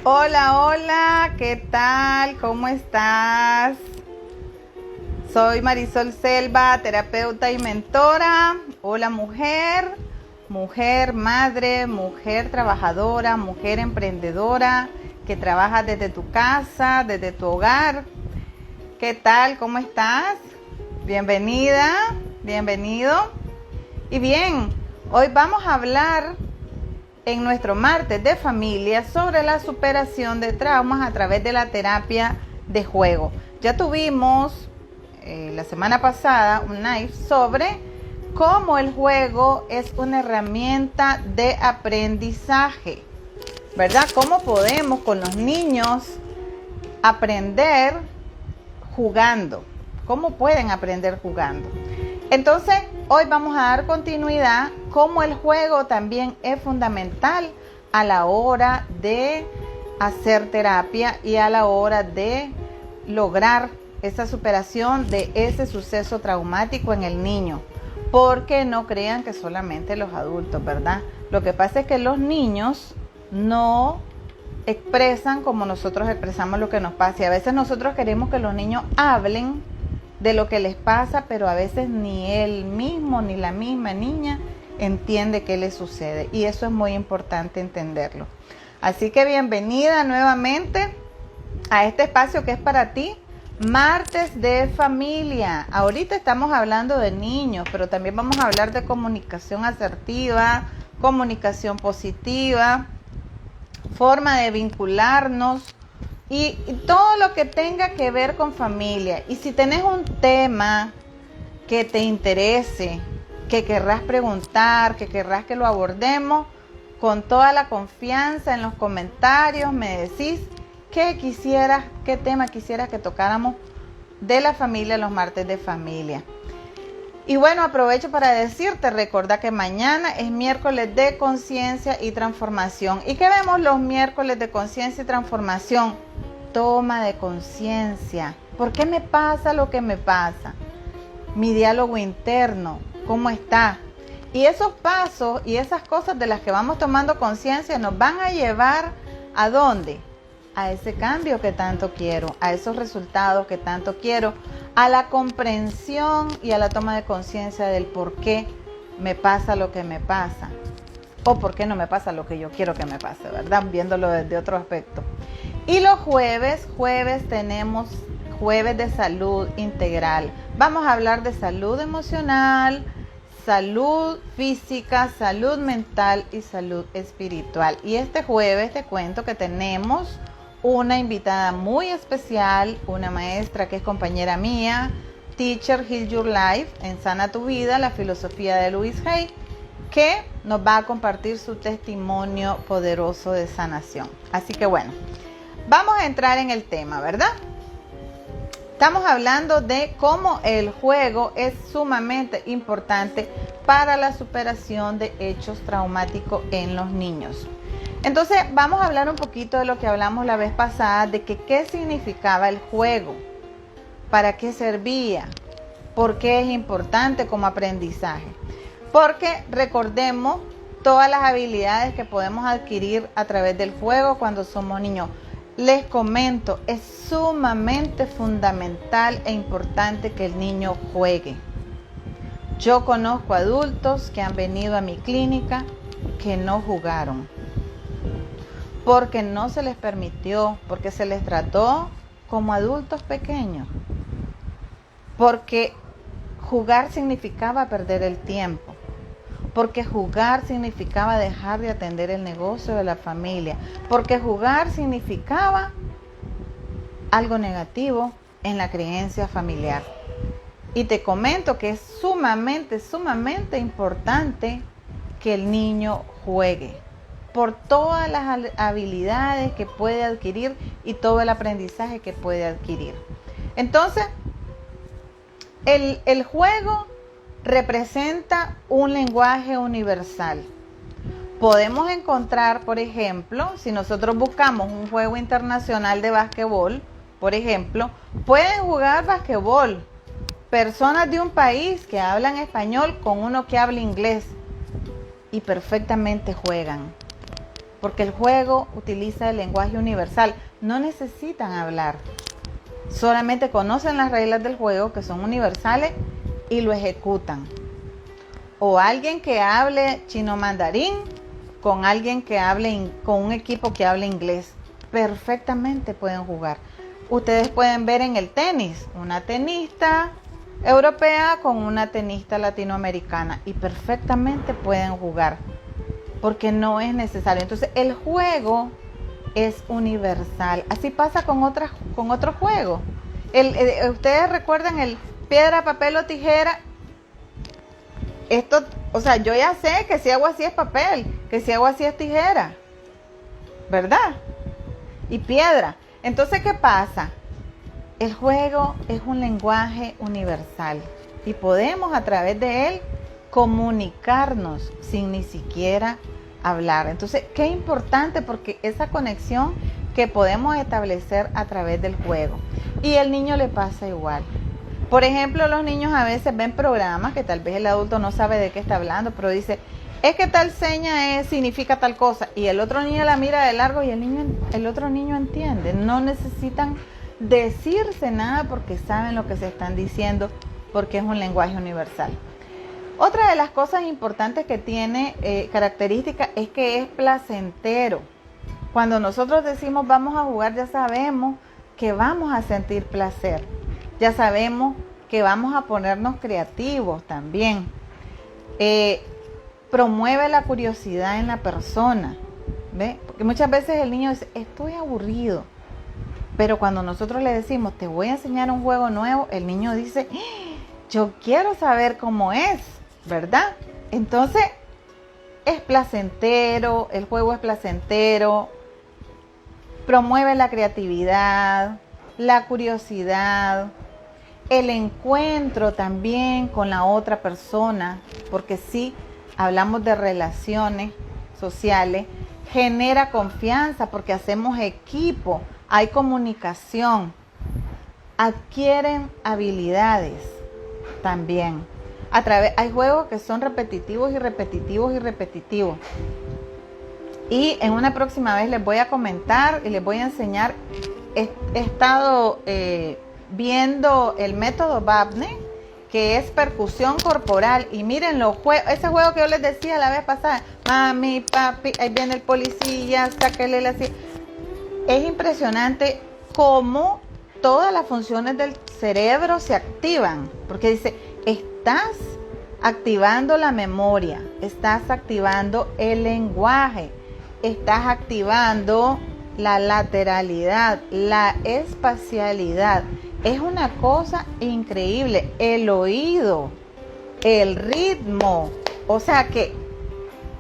Hola, hola, ¿qué tal? ¿Cómo estás? Soy Marisol Selva, terapeuta y mentora. Hola, mujer, mujer madre, mujer trabajadora, mujer emprendedora que trabaja desde tu casa, desde tu hogar. ¿Qué tal? ¿Cómo estás? Bienvenida, bienvenido. Y bien, hoy vamos a hablar en nuestro martes de familia sobre la superación de traumas a través de la terapia de juego. Ya tuvimos la semana pasada un live sobre cómo el juego es una herramienta de aprendizaje, ¿verdad? Cómo podemos con los niños aprender jugando. ¿Cómo pueden aprender jugando? Entonces, hoy vamos a dar continuidad cómo el juego también es fundamental a la hora de hacer terapia y a la hora de lograr esa superación de ese suceso traumático en el niño. Porque no crean que solamente los adultos, ¿verdad? Lo que pasa es que los niños no expresan como nosotros expresamos lo que nos pasa. Y a veces nosotros queremos que los niños hablen de lo que les pasa, pero a veces ni él mismo ni la misma niña entiende qué le sucede, y eso es muy importante entenderlo. Así que bienvenida nuevamente a este espacio que es para ti, martes de familia. Ahorita estamos hablando de niños, pero también vamos a hablar de comunicación asertiva, comunicación positiva, forma de vincularnos, y todo lo que tenga que ver con familia. Y si tenés un tema que te interese, que querrás preguntar, que querrás que lo abordemos, con toda la confianza en los comentarios me decís qué tema quisieras que tocáramos de la familia los martes de familia. Y bueno, aprovecho para decirte, recordá que mañana es miércoles de conciencia y transformación. ¿Y qué vemos los miércoles de conciencia y transformación? Toma de conciencia. ¿Por qué me pasa lo que me pasa? Mi diálogo interno, ¿cómo está? Y esos pasos y esas cosas de las que vamos tomando conciencia nos van a llevar ¿a dónde? A ese cambio que tanto quiero, a esos resultados que tanto quiero, a la comprensión y a la toma de conciencia del por qué me pasa lo que me pasa, o por qué no me pasa lo que yo quiero que me pase, ¿verdad? Viéndolo desde otro aspecto. Y los jueves tenemos jueves de salud integral. Vamos a hablar de salud emocional, salud física, salud mental y salud espiritual. Y este jueves te cuento que tenemos una invitada muy especial, una maestra que es compañera mía, Teacher Heal Your Life, en Sana Tu Vida, la filosofía de Louise Hay, que nos va a compartir su testimonio poderoso de sanación. Así que bueno, vamos a entrar en el tema, ¿verdad? Estamos hablando de cómo el juego es sumamente importante para la superación de hechos traumáticos en los niños. Entonces vamos a hablar un poquito de lo que hablamos la vez pasada, de que qué significaba el juego, para qué servía, por qué es importante como aprendizaje. Porque recordemos todas las habilidades que podemos adquirir a través del juego cuando somos niños. Les comento, es sumamente fundamental e importante que el niño juegue. Yo conozco adultos que han venido a mi clínica que no jugaron, porque no se les permitió, porque se les trató como adultos pequeños, porque jugar significaba perder el tiempo, porque jugar significaba dejar de atender el negocio de la familia, porque jugar significaba algo negativo en la creencia familiar. Y te comento que es sumamente importante que el niño juegue, por todas las habilidades que puede adquirir y todo el aprendizaje que puede adquirir. Entonces, el juego representa un lenguaje universal. Podemos encontrar, por ejemplo, si nosotros buscamos un juego internacional de básquetbol, por ejemplo, pueden jugar básquetbol personas de un país que hablan español con uno que habla inglés y perfectamente juegan. porque el juego utiliza el lenguaje universal. No necesitan hablar, solamente conocen las reglas del juego, que son universales, y lo ejecutan. O alguien que hable chino mandarín con alguien que hable con un equipo que hable inglés, perfectamente pueden jugar. Ustedes pueden ver en el tenis una tenista europea con una tenista latinoamericana y perfectamente pueden jugar, porque no es necesario. Entonces el juego es universal. Así pasa con otros juegos. Ustedes recuerdan el piedra, papel o tijera. Esto, o sea, yo ya sé que si hago así es papel, que si hago así es tijera, ¿verdad? Y piedra. Entonces, ¿qué pasa? El juego es un lenguaje universal y podemos a través de él comunicarnos sin ni siquiera hablar. Entonces, qué importante, porque esa conexión que podemos establecer a través del juego. Y al niño le pasa igual. Por ejemplo, los niños a veces ven programas que tal vez el adulto no sabe de qué está hablando, pero dice, es que tal seña significa tal cosa, y el otro niño la mira de largo y el otro niño entiende. No necesitan decirse nada porque saben lo que se están diciendo, porque es un lenguaje universal. Otra de las cosas importantes que tiene característica es que es placentero. Cuando nosotros decimos vamos a jugar, ya sabemos que vamos a sentir placer. Ya sabemos que vamos a ponernos creativos también. Promueve la curiosidad en la persona, ¿ve? Porque muchas veces el niño dice, estoy aburrido. Pero cuando nosotros le decimos, te voy a enseñar un juego nuevo, el niño dice, yo quiero saber cómo es, ¿verdad? Entonces, es placentero, el juego es placentero, promueve la creatividad, la curiosidad, el encuentro también con la otra persona, porque sí, hablamos de relaciones sociales, genera confianza porque hacemos equipo, hay comunicación, adquieren habilidades también. Hay juegos que son repetitivos y repetitivos y repetitivos. Y en una próxima vez les voy a comentar y les voy a enseñar. He estado viendo el método Babne, que es percusión corporal. Y miren los juegos, ese juego que yo les decía la vez pasada, mami, papi, ahí viene el policía, sáquele la silla. Es impresionante cómo todas las funciones del cerebro se activan, porque dice, estás activando la memoria, estás activando el lenguaje, estás activando la lateralidad, la espacialidad. Es una cosa increíble. El oído, el ritmo. O sea que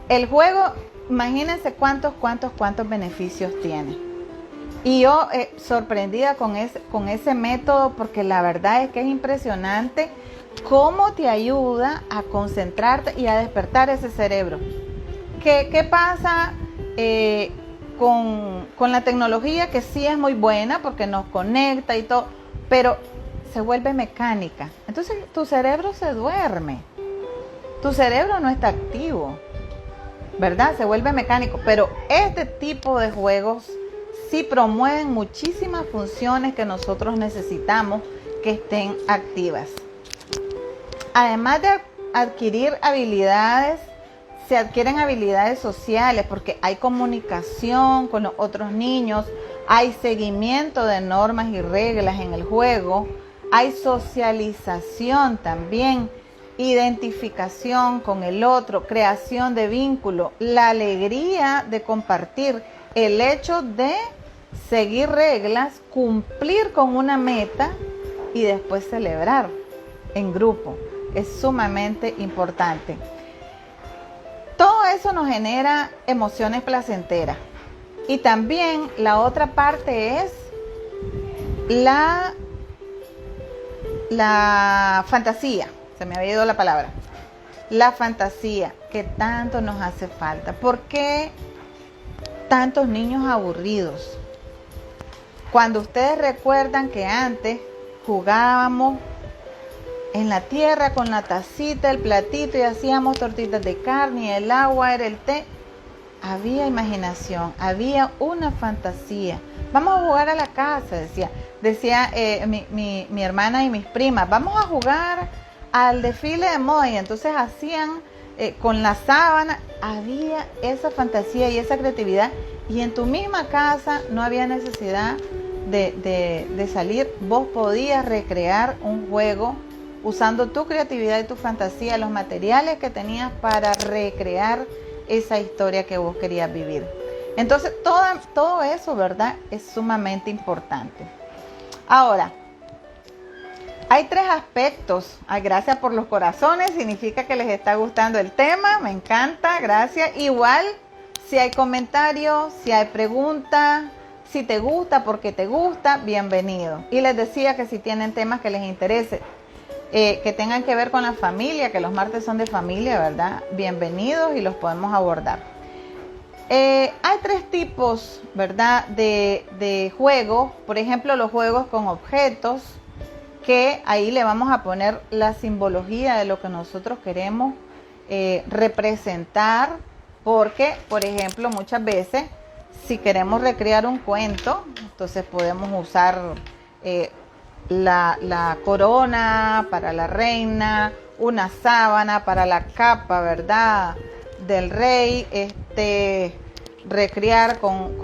el juego, imagínense cuántos beneficios tiene. Y yo sorprendida con ese método, porque la verdad es que es impresionante cómo te ayuda a concentrarte y a despertar ese cerebro. ¿Qué pasa con la tecnología? Que sí es muy buena porque nos conecta y todo, pero se vuelve mecánica. Entonces tu cerebro se duerme, tu cerebro no está activo, ¿verdad? Se vuelve mecánico. Pero este tipo de juegos sí promueven muchísimas funciones que nosotros necesitamos que estén activas. Además de adquirir habilidades, se adquieren habilidades sociales, porque hay comunicación con los otros niños, hay seguimiento de normas y reglas en el juego, hay socialización también, identificación con el otro, creación de vínculo, la alegría de compartir, el hecho de seguir reglas, cumplir con una meta y después celebrar en grupo. Es sumamente importante. Todo eso nos genera emociones placenteras. Y también la otra parte es la fantasía. Se me había ido la palabra. La fantasía, que tanto nos hace falta. ¿Por qué tantos niños aburridos? Cuando ustedes recuerdan que antes jugábamos en la tierra con la tacita, el platito, y hacíamos tortitas de carne, y el agua era el té. había imaginación, había una fantasía. Vamos a jugar a la casa, decía mi hermana y mis primas, vamos a jugar al desfile de moda. Y entonces hacían con la sábana, había esa fantasía y esa creatividad. Y en tu misma casa no había necesidad de salir. Vos podías recrear un juego usando tu creatividad y tu fantasía, los materiales que tenías para recrear esa historia que vos querías vivir. Entonces, todo eso, ¿verdad?, es sumamente importante. Ahora, hay 3 aspectos. Ay, gracias por los corazones, significa que les está gustando el tema, me encanta, gracias. Igual, si hay comentarios, si hay preguntas, si te gusta, porque te gusta, bienvenido. Y les decía que si tienen temas que les interese, que tengan que ver con la familia, que los martes son de familia, ¿verdad? Bienvenidos y los podemos abordar. Hay 3 tipos, ¿verdad?, de juegos. Por ejemplo, los juegos con objetos, que ahí le vamos a poner la simbología de lo que nosotros queremos representar. Porque, por ejemplo, muchas veces, si queremos recrear un cuento, entonces podemos usar la corona para la reina, una sábana para la capa, ¿verdad?, del rey, recrear con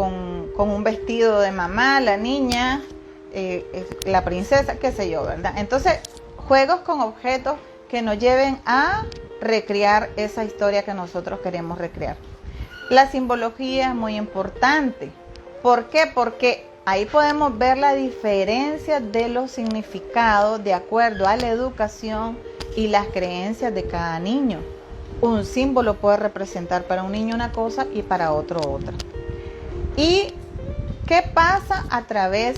un vestido de mamá, la niña, la princesa, qué sé yo, ¿verdad? Entonces, juegos con objetos que nos lleven a recrear esa historia que nosotros queremos recrear. La simbología es muy importante. ¿Por qué? Porque ahí podemos ver la diferencia de los significados de acuerdo a la educación y las creencias de cada niño. Un símbolo puede representar para un niño una cosa y para otro otra. ¿Y qué pasa a través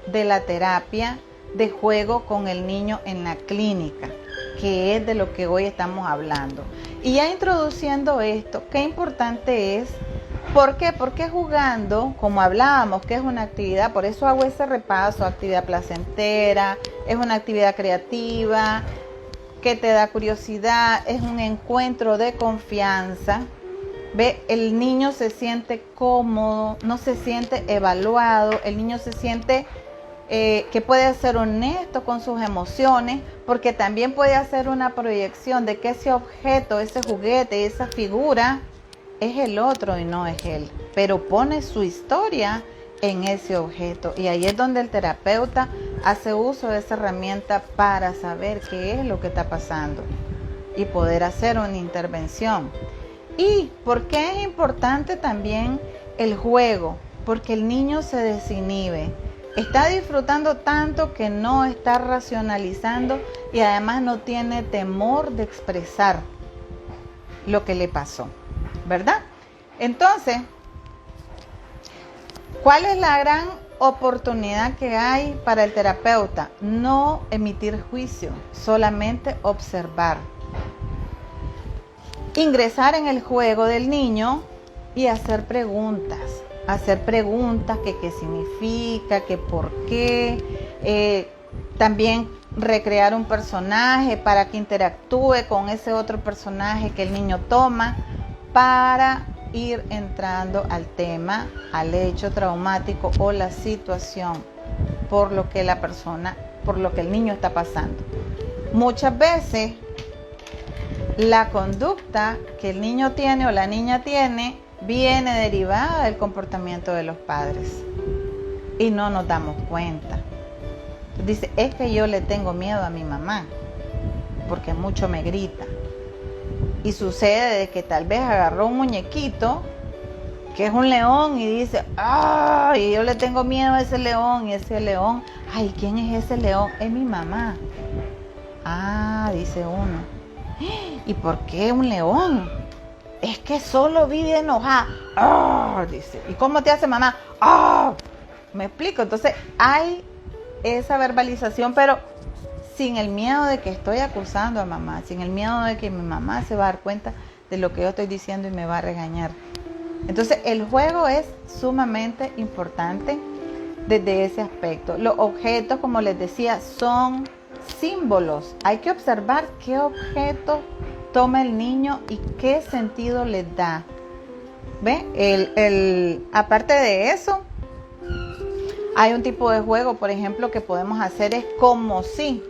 de la terapia de juego con el niño en la clínica? Que es de lo que hoy estamos hablando. Y ya introduciendo esto, qué importante es. ¿Por qué? Porque jugando, como hablábamos, que es una actividad, por eso hago ese repaso, actividad placentera, es una actividad creativa, que te da curiosidad, es un encuentro de confianza. Ve, el niño se siente cómodo, no se siente evaluado, el niño se siente que puede ser honesto con sus emociones, porque también puede hacer una proyección de que ese objeto, ese juguete, esa figura es el otro y no es él, pero pone su historia en ese objeto. Y ahí es donde el terapeuta hace uso de esa herramienta para saber qué es lo que está pasando y poder hacer una intervención. ¿Y por qué es importante también el juego? Porque el niño se desinhibe. Está disfrutando tanto que no está racionalizando y además no tiene temor de expresar lo que le pasó, ¿verdad? Entonces, ¿cuál es la gran oportunidad que hay para el terapeuta? No emitir juicio, solamente observar. Ingresar en el juego del niño y hacer preguntas. Que qué significa, que por qué. También recrear un personaje para que interactúe con ese otro personaje que el niño toma para ir entrando al tema, al hecho traumático o la situación por lo que el niño está pasando. Muchas veces la conducta que el niño tiene o la niña tiene viene derivada del comportamiento de los padres y no nos damos cuenta. Dice, es que yo le tengo miedo a mi mamá porque mucho me grita. Y sucede de que tal vez agarró un muñequito que es un león y dice, ay, yo le tengo miedo a ese león. Y ese león, ay, ¿quién es ese león? Es mi mamá. Ah, dice uno, ¿y por qué un león? Es que solo vive enojada. Dice, ¿y cómo te hace mamá? Me explico. Entonces hay esa verbalización, pero sin el miedo de que estoy acusando a mamá, sin el miedo de que mi mamá se va a dar cuenta de lo que yo estoy diciendo y me va a regañar. Entonces el juego es sumamente importante desde ese aspecto. Los objetos, como les decía, son símbolos. Hay que observar qué objeto toma el niño y qué sentido les da. ¿Ve? Aparte de eso, hay un tipo de juego, por ejemplo, que podemos hacer es como si.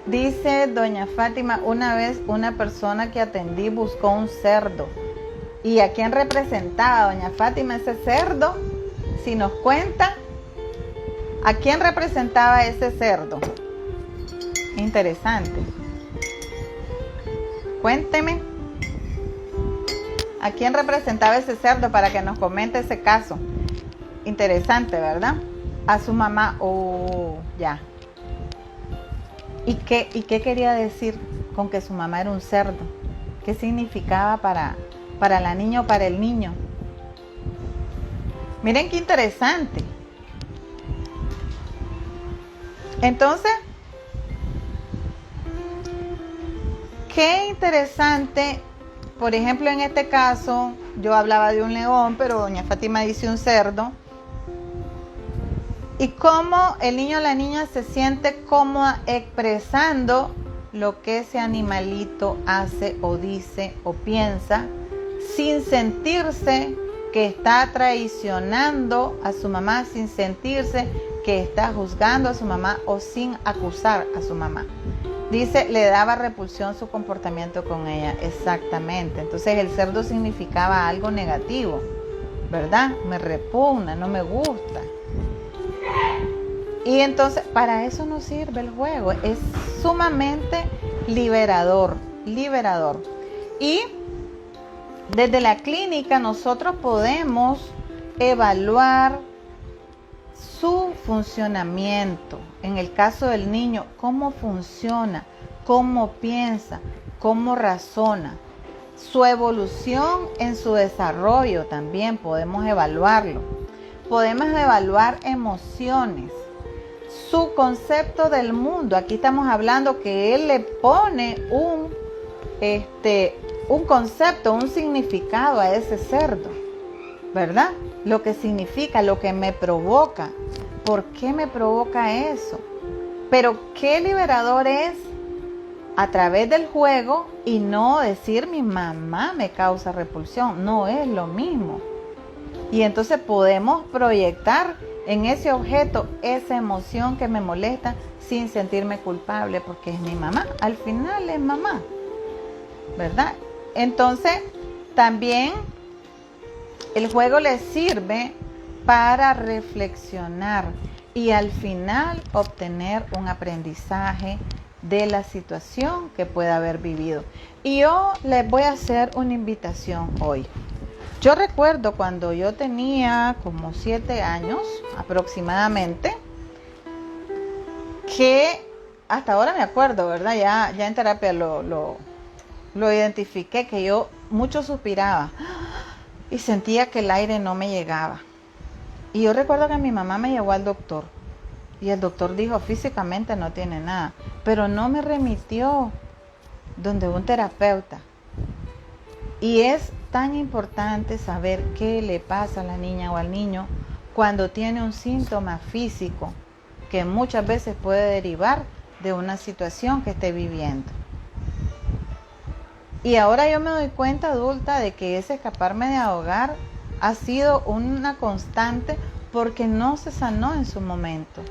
Dice doña Fátima, una vez una persona que atendí buscó un cerdo. ¿Y a quién representaba doña Fátima ese cerdo? Si nos cuenta, ¿a quién representaba ese cerdo? Interesante. Cuénteme. ¿A quién representaba ese cerdo para que nos comente ese caso? Interesante, ¿verdad? A su mamá. Oh, ya. ¿Y qué quería decir con que su mamá era un cerdo? ¿Qué significaba para la niña o para el niño? Miren qué interesante. Entonces, qué interesante. Por ejemplo, en este caso, yo hablaba de un león, pero doña Fátima dice un cerdo. Y cómo el niño o la niña se siente cómoda expresando lo que ese animalito hace o dice o piensa, sin sentirse que está traicionando a su mamá, sin sentirse que está juzgando a su mamá o sin acusar a su mamá. Dice, le daba repulsión su comportamiento con ella. Exactamente. Entonces el cerdo significaba algo negativo, ¿verdad? Me repugna, no me gusta. Y entonces para eso nos sirve el juego. Es sumamente liberador. Y desde la clínica nosotros podemos evaluar su funcionamiento. En el caso del niño, cómo funciona, cómo piensa, cómo razona. Su evolución en su desarrollo también podemos evaluarlo. Podemos evaluar emociones, su concepto del mundo. Aquí estamos hablando que él le pone un concepto, un significado a ese cerdo, ¿verdad? Lo que significa, lo que me provoca. ¿Por qué me provoca eso? Pero qué liberador es a través del juego y no decir mi mamá me causa repulsión. No es lo mismo. Y entonces podemos proyectar en ese objeto esa emoción que me molesta sin sentirme culpable porque es mi mamá. Al final es mamá, ¿verdad? Entonces también el juego les sirve para reflexionar y al final obtener un aprendizaje de la situación que pueda haber vivido. Y yo les voy a hacer una invitación hoy. Yo recuerdo cuando yo tenía como 7 años aproximadamente, que hasta ahora me acuerdo, ¿verdad? Ya en terapia lo identifiqué, que yo mucho suspiraba y sentía que el aire no me llegaba. Y yo recuerdo que mi mamá me llevó al doctor y el doctor dijo físicamente no tiene nada, pero no me remitió donde un terapeuta. Y es tan importante saber qué le pasa a la niña o al niño cuando tiene un síntoma físico que muchas veces puede derivar de una situación que esté viviendo. Y ahora yo me doy cuenta adulta de que ese escaparme de ahogar ha sido una constante porque no se sanó en su momento.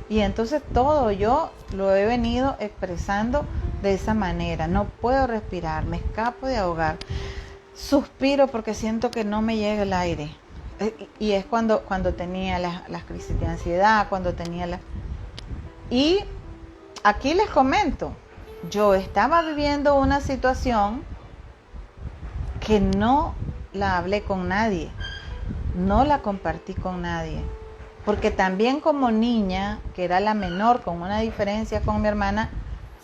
Y entonces todo yo lo he venido expresando de esa manera. No puedo respirar, me escapo de ahogar. Suspiro porque siento que no me llega el aire. Y es cuando tenía las crisis de ansiedad, cuando tenía Y aquí les comento, yo estaba viviendo una situación que no la hablé con nadie, no la compartí con nadie, porque también como niña, que era la menor con una diferencia con mi hermana,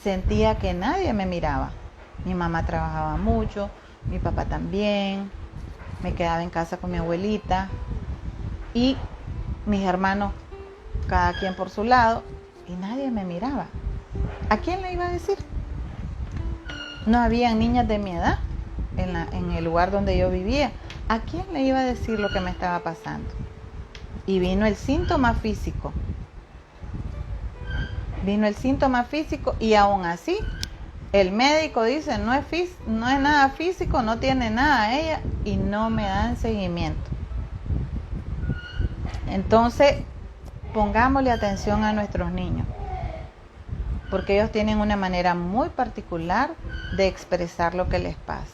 sentía que nadie me miraba. Mi mamá trabajaba mucho, mi papá también, me quedaba en casa con mi abuelita y mis hermanos, cada quien por su lado, y nadie me miraba. ¿A quién le iba a decir? No había niñas de mi edad en el lugar donde yo vivía. ¿A quién le iba a decir lo que me estaba pasando? Y vino el síntoma físico. Y aún así, El médico dice, no es nada físico, no tiene nada ella, y no me dan seguimiento. Entonces, pongámosle atención a nuestros niños, porque ellos tienen una manera muy particular de expresar lo que les pasa.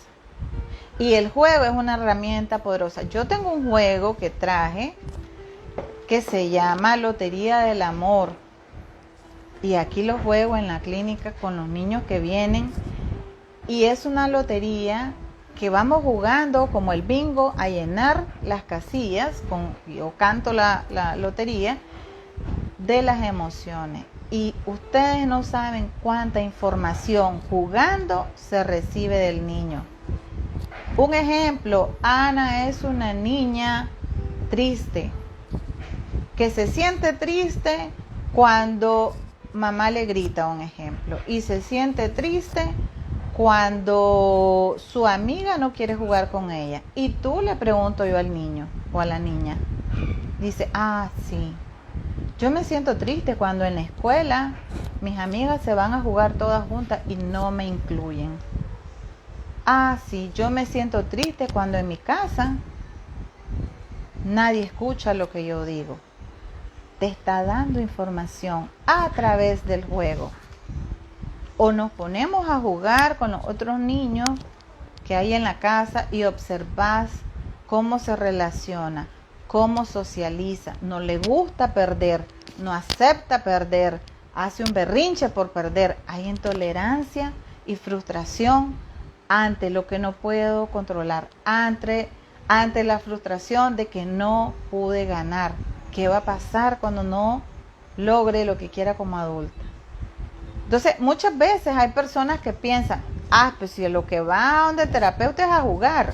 Y el juego es una herramienta poderosa. Yo tengo un juego que traje que se llama Lotería del Amor. Y aquí lo juego en la clínica con los niños que vienen. Y es una lotería que vamos jugando como el bingo a llenar las casillas. Yo canto la lotería de las emociones. Y ustedes no saben cuánta información jugando se recibe del niño. Un ejemplo, Ana es una niña triste, que se siente triste cuando mamá le grita, un ejemplo, y se siente triste cuando su amiga no quiere jugar con ella. Y tú le pregunto yo al niño o a la niña, dice, sí, yo me siento triste cuando en la escuela mis amigas se van a jugar todas juntas y no me incluyen. Sí, yo me siento triste cuando en mi casa nadie escucha lo que yo digo. Te está dando información a través del juego. O nos ponemos a jugar con los otros niños que hay en la casa y observas cómo se relaciona, cómo socializa. No le gusta perder, no acepta perder, hace un berrinche por perder. Hay intolerancia y frustración ante lo que no puedo controlar, ante la frustración de que no pude ganar. ¿Qué va a pasar cuando no logre lo que quiera como adulta? Entonces, muchas veces hay personas que piensan, pues si lo que va a donde el terapeuta es a jugar.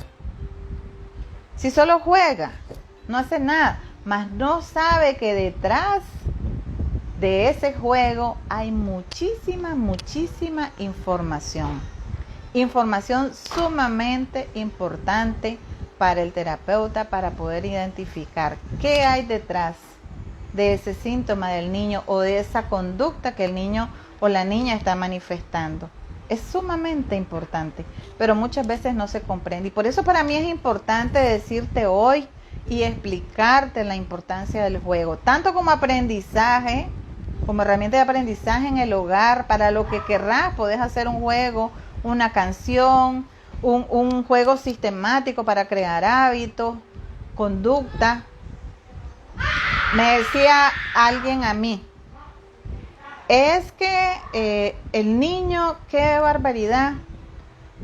Si solo juega, no hace nada, mas no sabe que detrás de ese juego hay muchísima información. Información sumamente importante para el terapeuta para poder identificar qué hay detrás de ese síntoma del niño o de esa conducta que el niño o la niña está manifestando. Es sumamente importante, pero muchas veces no se comprende. Y por eso para mí es importante decirte hoy y explicarte la importancia del juego, tanto como aprendizaje, como herramienta de aprendizaje en el hogar, para lo que querrás. Podés hacer un juego, una canción, un juego sistemático para crear hábitos, conducta. Me decía alguien a mí, es que el niño, qué barbaridad,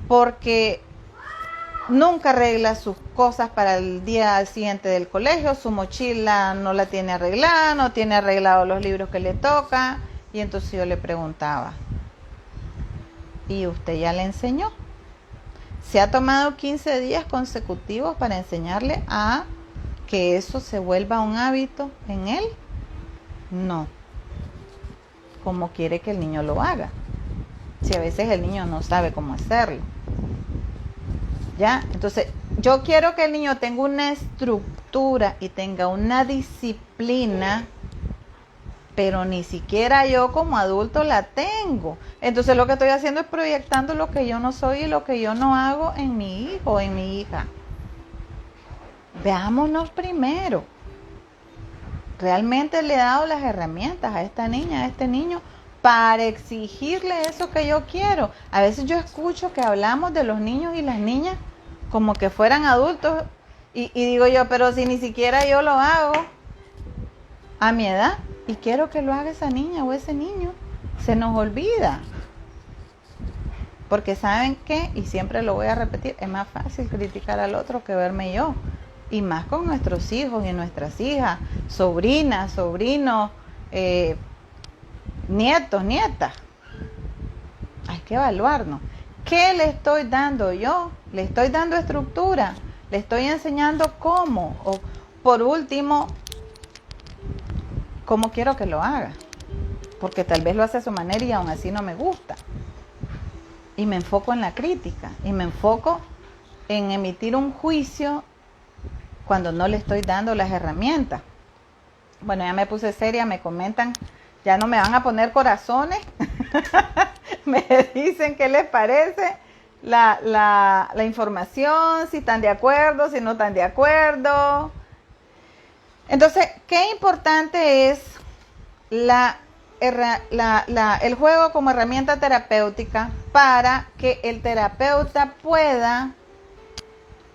porque nunca arregla sus cosas para el día siguiente del colegio, su mochila no la tiene arreglada, no tiene arreglados los libros que le toca. Y entonces yo le preguntaba, ¿y usted ya le enseñó? ¿Se ha tomado 15 días consecutivos para enseñarle a que eso se vuelva un hábito en él? No. ¿Cómo quiere que el niño lo haga? Si a veces el niño no sabe cómo hacerlo. ¿Ya? Entonces, yo quiero que el niño tenga una estructura y tenga una disciplina, pero ni siquiera yo como adulto la tengo. Entonces lo que estoy haciendo es proyectando lo que yo no soy y lo que yo no hago en mi hijo o en mi hija. Veámonos primero. ¿Realmente le he dado las herramientas a esta niña, a este niño, para exigirle eso que yo quiero? A veces yo escucho que hablamos de los niños y las niñas como que fueran adultos y digo yo, pero si ni siquiera yo lo hago a mi edad y quiero que lo haga esa niña o ese niño, se nos olvida. Porque ¿saben qué? Y siempre lo voy a repetir, es más fácil criticar al otro que verme yo. Y más con nuestros hijos y nuestras hijas, sobrinas, sobrinos, nietos, nietas. Hay que evaluarnos. ¿Qué le estoy dando yo? ¿Le estoy dando estructura? ¿Le estoy enseñando cómo? O por último, ¿cómo quiero que lo haga? Porque tal vez lo hace a su manera y aún así no me gusta. Y me enfoco en la crítica. Y me enfoco en emitir un juicio cuando no le estoy dando las herramientas. Bueno, ya me puse seria, me comentan, ya no me van a poner corazones. me dicen qué les parece la información, si están de acuerdo, si no están de acuerdo. Entonces, qué importante es el juego como herramienta terapéutica para que el terapeuta pueda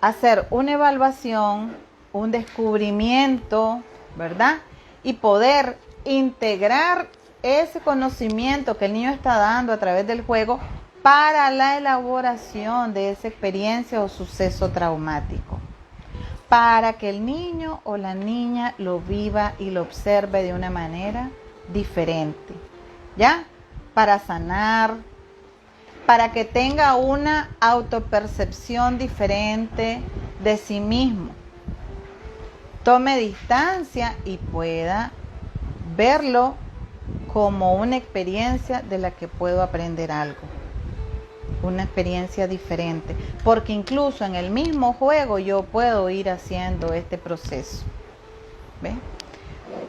hacer una evaluación, un descubrimiento, ¿verdad? Y poder integrar ese conocimiento que el niño está dando a través del juego para la elaboración de esa experiencia o suceso traumático, para que el niño o la niña lo viva y lo observe de una manera diferente, ¿ya? Para sanar, para que tenga una autopercepción diferente de sí mismo, tome distancia y pueda verlo como una experiencia de la que puedo aprender algo, una experiencia diferente, porque incluso en el mismo juego yo puedo ir haciendo este proceso. ¿Ves?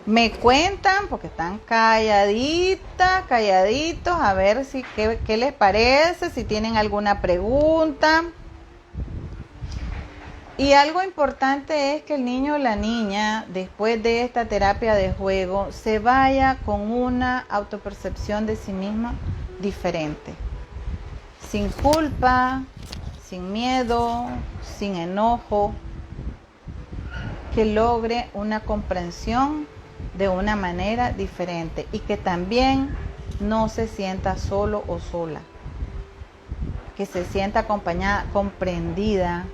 Me cuentan, porque están calladitos, a ver si qué les parece, si tienen alguna pregunta. Y algo importante es que el niño o la niña, después de esta terapia de juego, se vaya con una autopercepción de sí misma diferente, sin culpa, sin miedo, sin enojo, que logre una comprensión de una manera diferente y que también no se sienta solo o sola, que se sienta acompañada, comprendida,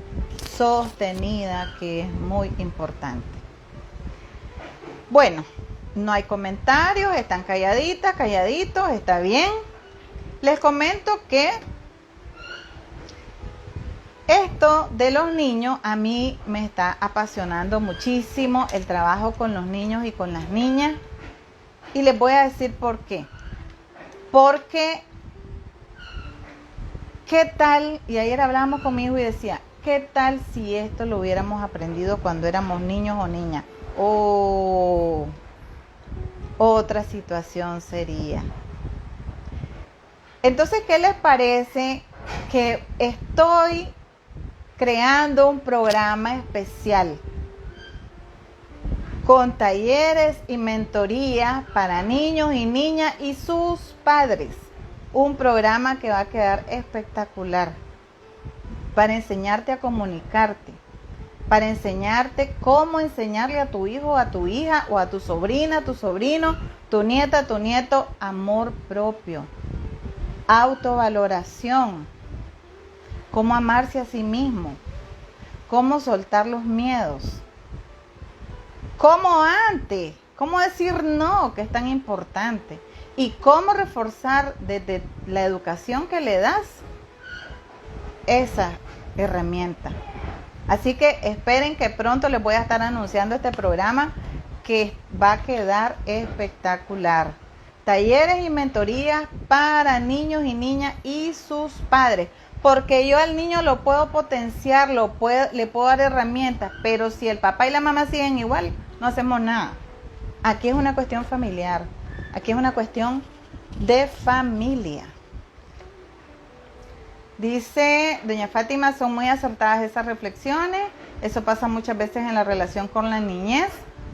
sostenida, que es muy importante. Bueno, no hay comentarios, están calladitos, está bien. Les comento que esto de los niños a mí me está apasionando muchísimo, el trabajo con los niños y con las niñas. Y les voy a decir por qué. Porque, ¿qué tal? Y ayer hablábamos con mi hijo y decía, ¿qué tal si esto lo hubiéramos aprendido cuando éramos niños o niñas? Otra situación sería. Entonces, ¿qué les parece que estoy creando un programa especial con talleres y mentorías para niños y niñas y sus padres? Un programa que va a quedar espectacular para enseñarte a comunicarte, para enseñarte cómo enseñarle a tu hijo, a tu hija o a tu sobrina, a tu sobrino, tu nieta, tu nieto, amor propio, autovaloración, cómo amarse a sí mismo, cómo soltar los miedos, cómo decir no, que es tan importante, y cómo reforzar desde la educación que le das esa herramienta. Así que esperen que pronto les voy a estar anunciando este programa que va a quedar espectacular. Talleres y mentorías para niños y niñas y sus padres. Porque yo al niño lo puedo potenciar, le puedo dar herramientas, pero si el papá y la mamá siguen igual, no hacemos nada. Aquí es una cuestión familiar, aquí es una cuestión de familia. Dice doña Fátima, son muy acertadas esas reflexiones, eso pasa muchas veces en la relación con la niñez.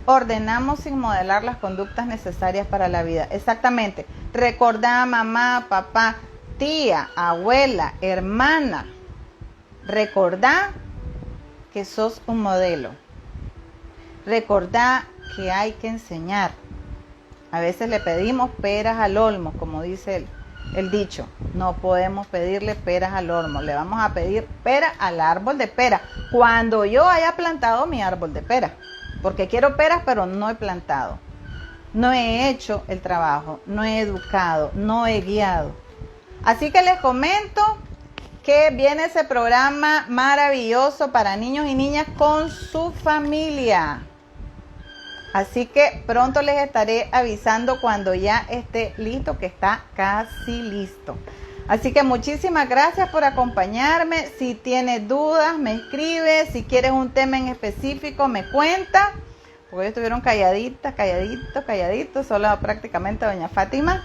Ordenamos sin modelar las conductas necesarias para la vida. Exactamente, recordá mamá, papá, tía, abuela, hermana, recordá que sos un modelo. Recordá que hay que enseñar. A veces le pedimos peras al olmo, como dice el dicho. No podemos pedirle peras al olmo, le vamos a pedir pera al árbol de pera. Cuando yo haya plantado mi árbol de pera, porque quiero peras, pero no he plantado. No he hecho el trabajo, no he educado, no he guiado. Así que les comento que viene ese programa maravilloso para niños y niñas con su familia. Así que pronto les estaré avisando cuando ya esté listo, que está casi listo. Así que muchísimas gracias por acompañarme. Si tienes dudas, me escribe. Si quieres un tema en específico, me cuenta. Porque estuvieron calladitos, solo prácticamente doña Fátima.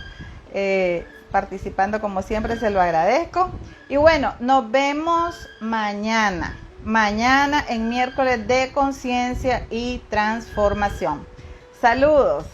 participando como siempre, se lo agradezco. Y bueno, nos vemos mañana en miércoles de conciencia y transformación. Saludos.